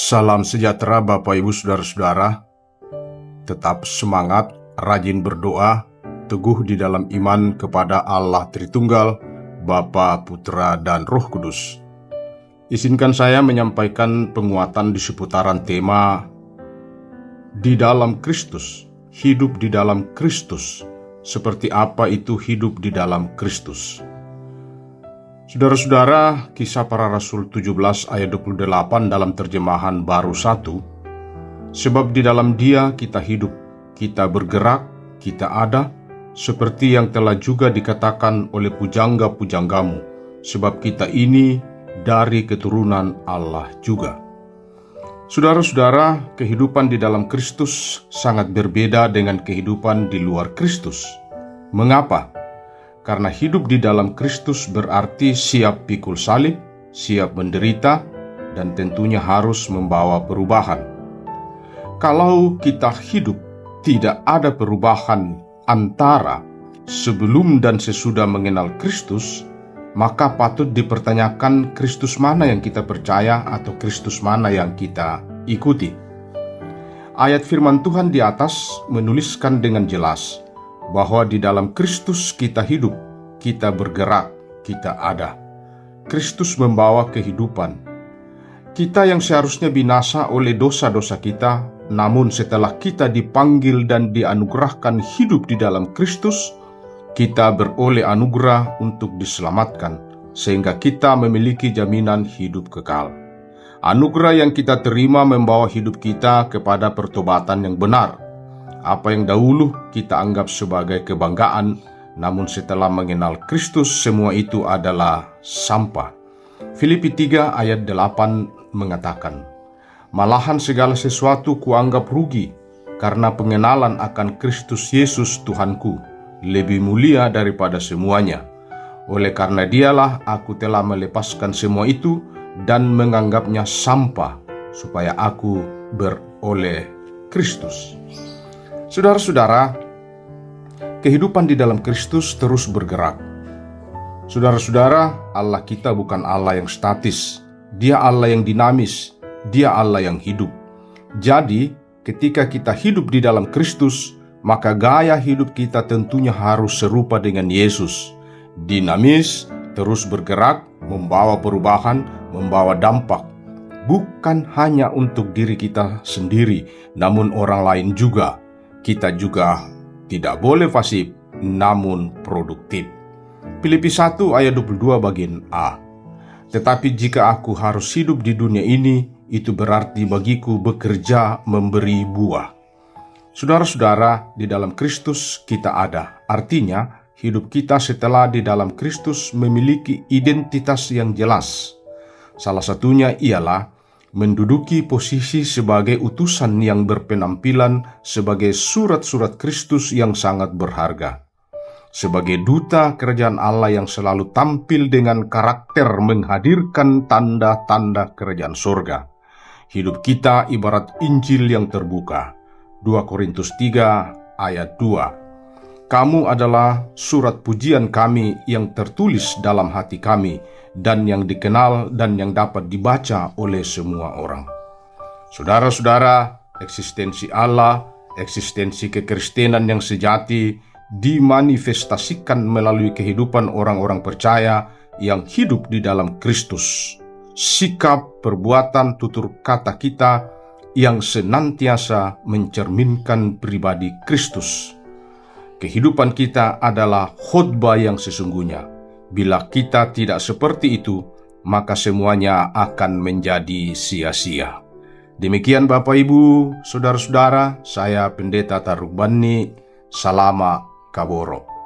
Salam sejahtera Bapak Ibu Saudara-saudara. Tetap semangat, rajin berdoa, teguh di dalam iman kepada Allah Tritunggal, Bapa, Putra, dan Roh Kudus. Izinkan saya menyampaikan penguatan di seputaran tema di dalam Kristus, hidup di dalam Kristus. Seperti apa itu hidup di dalam Kristus? Saudara-saudara, Kisah Para Rasul 17 ayat 28 dalam terjemahan baru 1. Sebab di dalam Dia kita hidup, kita bergerak, kita ada, seperti yang telah juga dikatakan oleh pujangga-pujanggamu, sebab kita ini dari keturunan Allah juga. Saudara-saudara, kehidupan di dalam Kristus sangat berbeda dengan kehidupan di luar Kristus. Mengapa? Karena hidup di dalam Kristus berarti siap pikul salib, siap menderita, dan tentunya harus membawa perubahan. Kalau kita hidup tidak ada perubahan antara sebelum dan sesudah mengenal Kristus, maka patut dipertanyakan Kristus mana yang kita percaya atau Kristus mana yang kita ikuti. Ayat firman Tuhan di atas menuliskan dengan jelas bahwa di dalam Kristus kita hidup, kita bergerak, kita ada. Kristus membawa kehidupan. Kita yang seharusnya binasa oleh dosa-dosa kita, namun setelah kita dipanggil dan dianugerahkan hidup di dalam Kristus, kita beroleh anugerah untuk diselamatkan, sehingga kita memiliki jaminan hidup kekal. Anugerah yang kita terima membawa hidup kita kepada pertobatan yang benar. Apa yang dahulu kita anggap sebagai kebanggaan, namun setelah mengenal Kristus semua itu adalah sampah. Filipi 3 ayat 8 mengatakan, malahan segala sesuatu kuanggap rugi, karena pengenalan akan Kristus Yesus Tuhanku lebih mulia daripada semuanya. Oleh karena Dialah aku telah melepaskan semua itu dan menganggapnya sampah, supaya aku beroleh Kristus. Saudara-saudara, kehidupan di dalam Kristus terus bergerak. Saudara-saudara, Allah kita bukan Allah yang statis. Dia Allah yang dinamis. Dia Allah yang hidup. Jadi, ketika kita hidup di dalam Kristus, maka gaya hidup kita tentunya harus serupa dengan Yesus. Dinamis, terus bergerak, membawa perubahan, membawa dampak. Bukan hanya untuk diri kita sendiri, namun orang lain juga. Kita juga tidak boleh pasif, namun produktif. Filipi 1 ayat 22 bagian A. Tetapi jika aku harus hidup di dunia ini, itu berarti bagiku bekerja memberi buah. Saudara-saudara, di dalam Kristus kita ada. Artinya, hidup kita setelah di dalam Kristus memiliki identitas yang jelas. Salah satunya ialah menduduki posisi sebagai utusan yang berpenampilan sebagai surat-surat Kristus yang sangat berharga. Sebagai duta kerajaan Allah yang selalu tampil dengan karakter menghadirkan tanda-tanda kerajaan sorga. Hidup kita ibarat Injil yang terbuka. 2 Korintus 3 ayat 2. Kamu adalah surat pujian kami yang tertulis dalam hati kami, dan yang dikenal dan yang dapat dibaca oleh semua orang. Saudara-saudara, eksistensi Allah, eksistensi kekristenan yang sejati dimanifestasikan melalui kehidupan orang-orang percaya yang hidup di dalam Kristus. Sikap, perbuatan, tutur kata kita yang senantiasa mencerminkan pribadi Kristus. Kehidupan kita adalah khotbah yang sesungguhnya. Bila kita tidak seperti itu, maka semuanya akan menjadi sia-sia. Demikian Bapak Ibu, Saudara-saudara, saya Pendeta Tarugbani, Salama Kaboro.